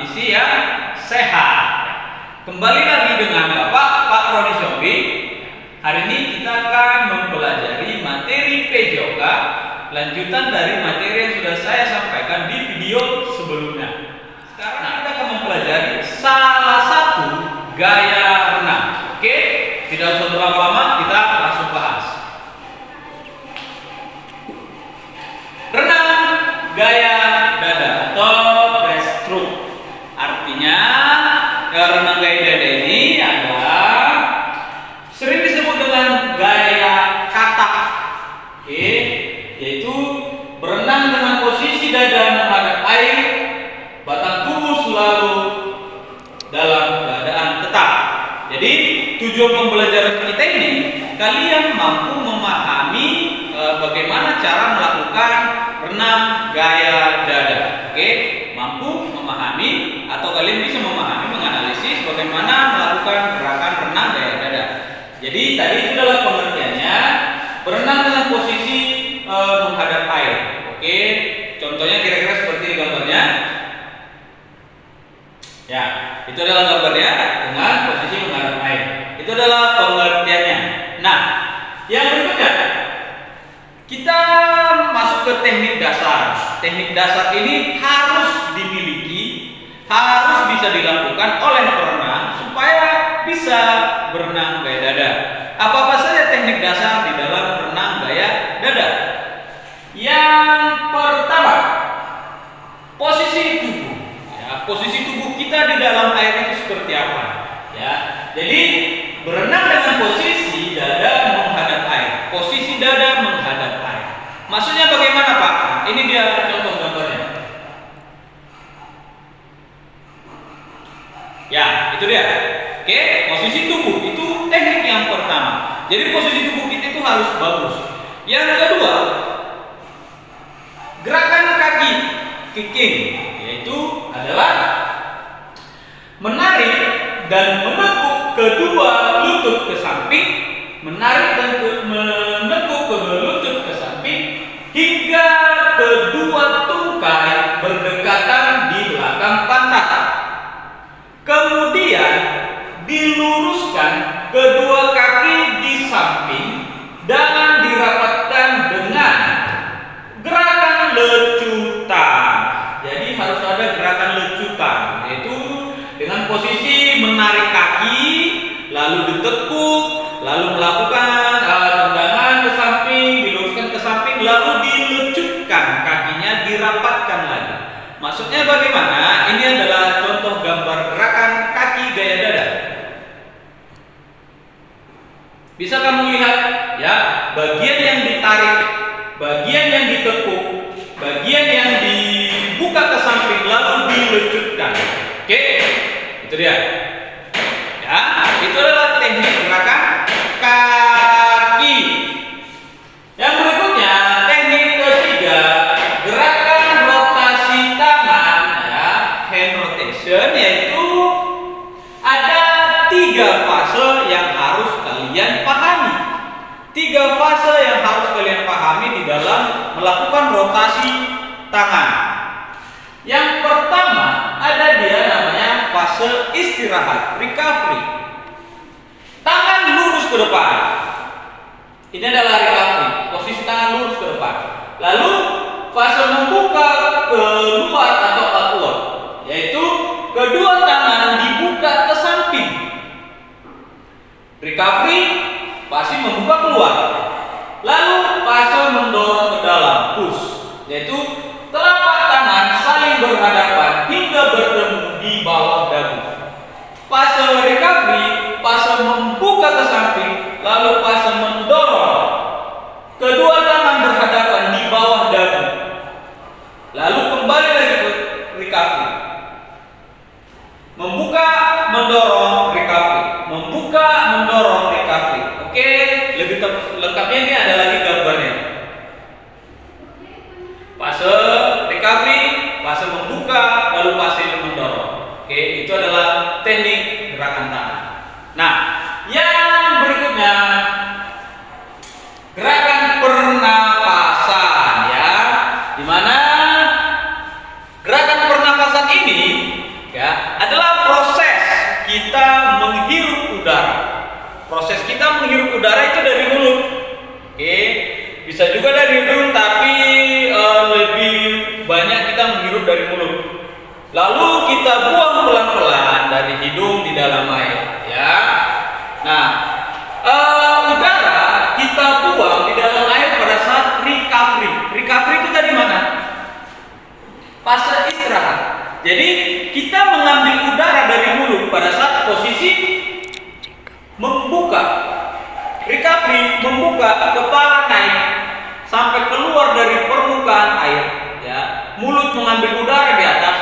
kondisi yang sehat. Kembali lagi dengan Bapak Pak Roni Sombi. Hari ini kita akan mempelajari materi PJOK, lanjutan dari materi yang sudah saya sampaikan di video sebelumnya. Sekarang kita akan mempelajari salah satu gaya renang. Oke, tidak usah berlama-lama, kita langsung bahas. Renang gaya dada atau breaststroke. Artinya renang gaya dada ini adalah sering disebut dengan gaya katak. Oke, yaitu berenang dengan posisi dada menghadap air, batang tubuh selalu dalam keadaan tetap. Jadi tujuan pembelajaran kita ini, kalian mampu memahami bagaimana cara melakukan renang gaya dada. Oke, mampu memahami atau kalian bisa memahami, menganalisis bagaimana melakukan gerakan renang gaya dada. Jadi tadi itu adalah pengertiannya, berenang dengan posisi menghadap air. Oke, contohnya kira-kira seperti di gambarnya. Ya, itu adalah gambarnya dengan posisi menghadap air. Itu adalah pengertiannya. Nah, yang berikutnya kita masuk ke teknik dasar. Teknik dasar ini harus dimiliki, harus bisa dilakukan oleh perenang supaya bisa berenang gaya dada. Apa-apa saja teknik dasar di dalam renang gaya dada? Yang pertama, posisi tubuh. Ya, posisi tubuh kita di dalam air itu seperti apa? Ya, jadi berenang dengan posisi dada menghadap air. Posisi dada menghadap air. Maksudnya bagaimana, Pak? Nah, ini dia contoh gambarnya. Ya, itu dia. Oke, posisi tubuh itu teknik yang pertama. Jadi posisi tubuh kita itu harus bagus. Yang kedua, gerakan kaki kicking, yaitu adalah menarik dan menekuk kedua lutut ke samping, menarik dan menekuk kedua lutut ke samping hingga kedua tungkai berdekatan di belakang pantat. Kemudian diluruskan kedua kaki di samping dan dirapatkan dengan gerakan lecutan. Jadi harus ada gerakan lecutan, yaitu dengan posisi menarik kaki, lalu ditekuk, lalu melakukan tendangan ke samping, diluruskan ke samping, lalu dilecutkan kakinya, dirapatkan lagi. Maksudnya bagaimana? Ini adalah contoh gambar gerakan kaki gaya dada. Bisa kamu lihat ya, bagian yang ditarik, bagian yang ditekuk, bagian yang dibuka ke samping lalu dilecutkan. Oke, itu dia. Ya, itu adalah teknik gerakan kaki. Yang berikutnya, teknik ketiga, gerakan rotasi tangan, ya, hand rotation, yaitu ada 3 fase yang harus kalian pahami. 3 fase yang harus kalian pahami di dalam melakukan rotasi tangan. Yang pertama ada dia namanya fase istirahat, recovery. Tangan lurus ke depan. Ini adalah recovery, posisi tangan lurus ke depan. Lalu fase membuka keluar atau outward, yaitu kedua tangan dibuka ke samping. Recovery, fase membuka keluar. Lalu fase mendorong ke dalam, push, yaitu telapak tangan saling berhadapan hingga bertemu di bawah dagu. Fase recovery, fase membuka ke samping, lalu fase mendorong. Kedua tangan berhadapan di bawah dagu. Lalu kembali lagi ke recovery. Membuka, mendorong, recovery. Membuka, mendorong, recovery. Oke, lebih lengkapnya ini ada lagi gambarnya. Fase recovery, fase membuka, lalu fase mendorong. Oke, itu adalah teknik gerakan tangan. Nah, yang berikutnya gerakan pernapasan, ya, dimana gerakan pernapasan ini, ya, kita menghirup dari mulut. Lalu kita buang pelan-pelan dari hidung di dalam air, ya. Nah, udara kita buang di dalam air pada saat recovery. Recovery itu dari mana? Fase istirahat. Jadi kita mengambil udara dari mulut pada saat posisi membuka. Recovery membuka, kepala naik sampai keluar dari permukaan air, ya. Mulut mengambil udara di atas,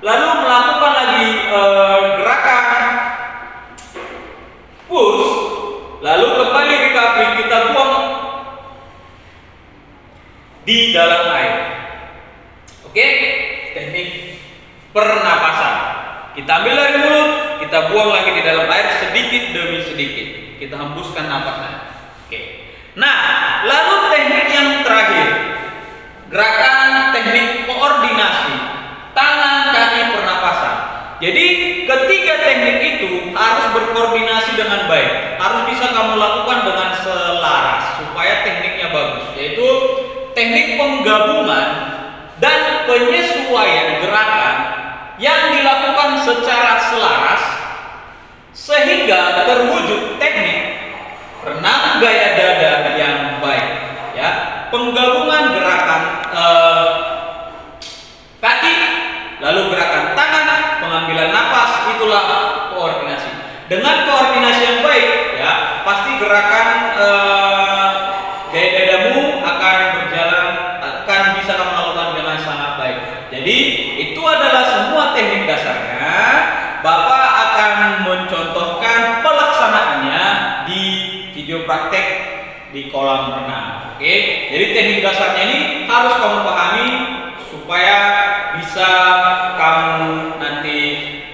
lalu melakukan lagi gerakan push, lalu kembali recovery, kita buang di dalam air. Oke, teknik pernapasan. Kita ambil dari mulut, kita buang lagi di dalam air sedikit demi sedikit. Kita hembuskan napasnya. Oke. Nah, lalu teknik yang terakhir, gerakan teknik koordinasi tangan kaki pernapasan. Jadi ketiga teknik itu harus berkoordinasi dengan baik, harus bisa kamu lakukan dengan selaras supaya tekniknya bagus, yaitu teknik penggabungan dan penyesuaian gerakan yang dilakukan secara selaras sehingga terwujud teknik renang gaya dada yang baik, ya. Penggabungan gerakan kaki, lalu gerakan tangan, pengambilan napas, itulah koordinasi. Dengan koordinasi yang baik, ya, pasti gerakan gaya dadamu akan berjalan, akan bisa kamu lakukan dengan sangat baik. Jadi itu adalah semua teknik dasarnya. Bapak akan mencontohkan pelaksanaannya di video praktek di kolam renang. Oke, jadi teknik dasarnya ini harus kamu pahami supaya bisa kamu nanti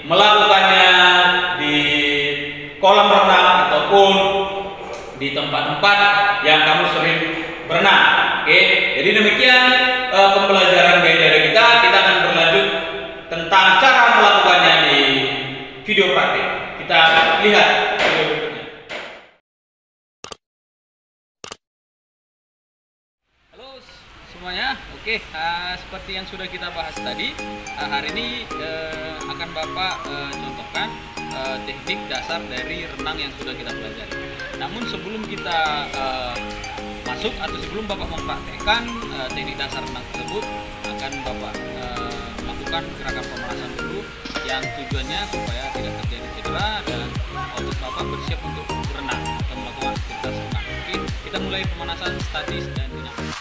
melakukannya di kolam renang ataupun di tempat-tempat yang kamu sering berenang. Oke, jadi demikian pembelajaran gaya dada kita. Kita akan berlanjut tentang cara melakukannya di video praktik. Kita lihat video berikutnya. Halo semuanya, oke, seperti yang sudah kita bahas tadi, hari ini akan Bapak contohkan teknik dasar dari renang yang sudah kita pelajari. Namun sebelum kita masuk atau sebelum Bapak mempraktekkan teknik dasar renang tersebut, akan Bapak lakukan gerakan pemanasan dulu yang tujuannya supaya tidak terjadi cedera dan otot Bapak bersiap untuk berenang atau melakukan aktivitas renang. Oke, kita mulai pemanasan statis dan dinamis.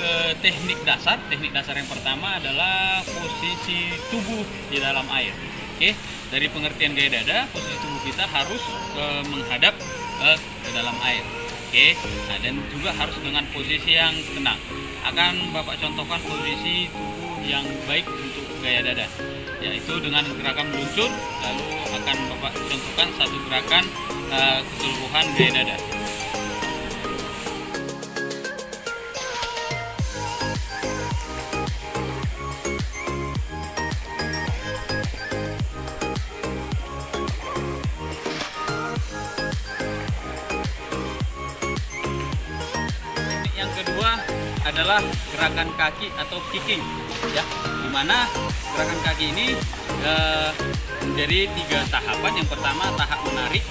ke teknik dasar. Teknik dasar yang pertama adalah posisi tubuh di dalam air. Oke, dari pengertian gaya dada, posisi tubuh kita harus menghadap ke dalam air. Oke, nah, dan juga harus dengan posisi yang tenang. Akan Bapak contohkan posisi tubuh yang baik untuk gaya dada, yaitu dengan gerakan meluncur. Lalu akan Bapak contohkan satu gerakan keseluruhan gaya dada. Yang kedua adalah gerakan kaki atau kicking, ya, dimana gerakan kaki ini menjadi 3 tahapan. Yang pertama tahap menarik,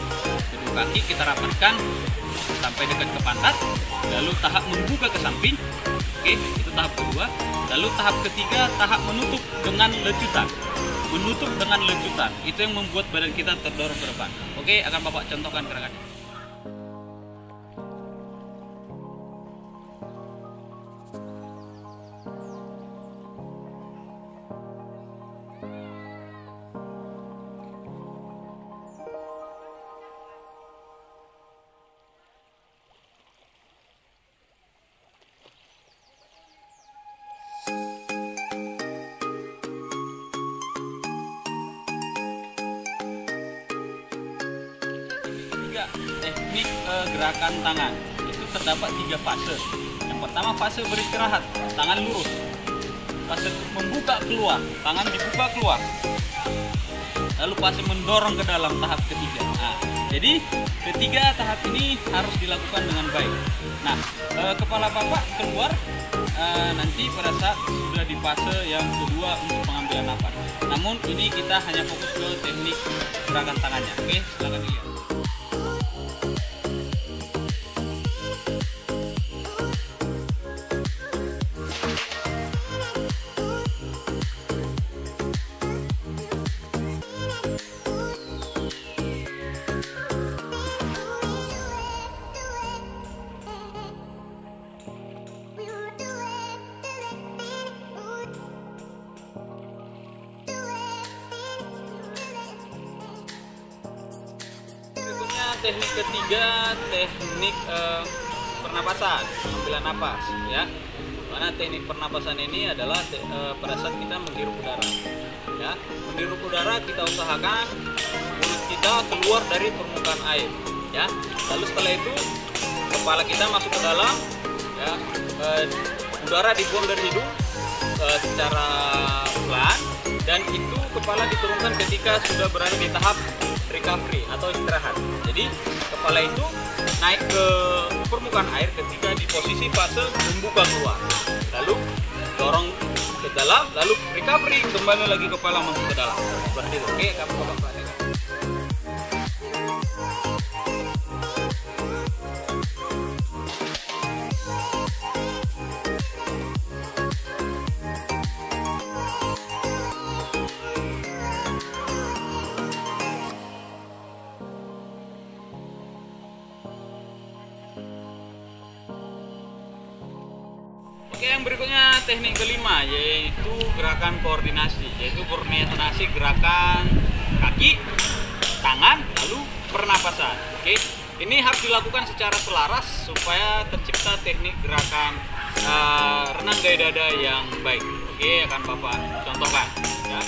kedua kaki kita rapatkan sampai dekat ke pantat, lalu tahap membuka ke samping. Oke, itu tahap kedua. Lalu tahap ketiga tahap menutup dengan lecutan. Menutup dengan lecutan itu yang membuat badan kita terdorong ke depan. Oke, akan Bapak contohkan gerakannya. Teknik gerakan tangan itu terdapat 3 fase. Yang pertama fase beristirahat, tangan lurus. Fase membuka keluar, tangan dibuka keluar. Lalu fase mendorong ke dalam, tahap ketiga. Nah, jadi ketiga tahap ini harus dilakukan dengan baik. Nah, kepala Bapak keluar nanti pada saat sudah di fase yang kedua untuk pengambilan nafas. Namun ini kita hanya fokus ke teknik gerakan tangannya. Oke, silakan dilihat. Teknik ketiga, teknik pernapasan, pengambilan napas, ya. Karena teknik pernapasan ini adalah pada saat kita menghirup udara, ya. Menghirup udara kita usahakan mulut kita keluar dari permukaan air, ya. Lalu setelah itu kepala kita masuk ke dalam, ya. Udara dibuang dari hidung secara pelan, dan itu kepala diturunkan ketika sudah berada di tahap recovery atau istirahat. Jadi kepala itu naik ke permukaan air ketika di posisi fase membuka keluar, lalu dorong ke dalam, lalu recovery, kembali lagi kepala masuk ke dalam. Seperti itu. Oke, kamu Bapak perhatikan. Oke, yang berikutnya teknik kelima yaitu gerakan koordinasi, yaitu koordinasi gerakan kaki, tangan, lalu pernapasan. Oke, ini harus dilakukan secara selaras supaya tercipta teknik gerakan renang gaya dada yang baik. Oke, akan Bapak contohkan, ya.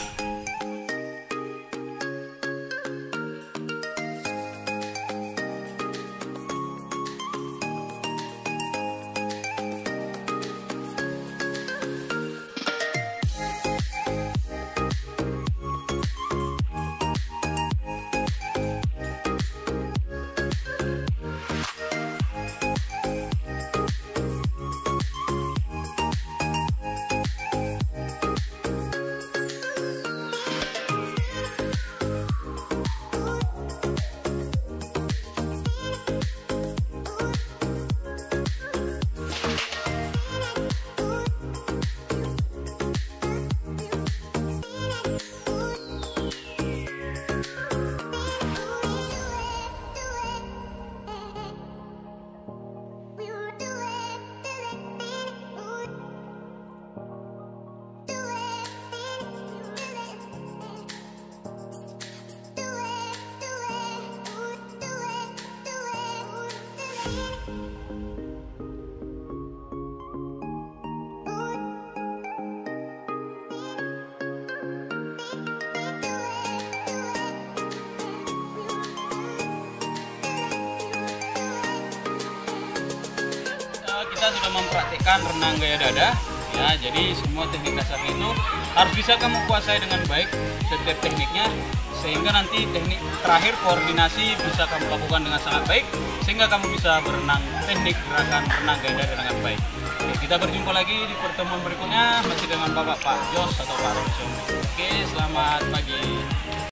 kita sudah mempraktikkan renang gaya dada. Ya, jadi semua teknik dasarnya itu harus bisa kamu kuasai dengan baik setiap tekniknya, sehingga nanti teknik terakhir koordinasi bisa kamu lakukan dengan sangat baik, sehingga kamu bisa berenang teknik gerakan renang gaya dada dengan baik. Oke, kita berjumpa lagi di pertemuan berikutnya masih dengan Bapak Pak Jos atau Pak Rosyong. Oke, selamat pagi.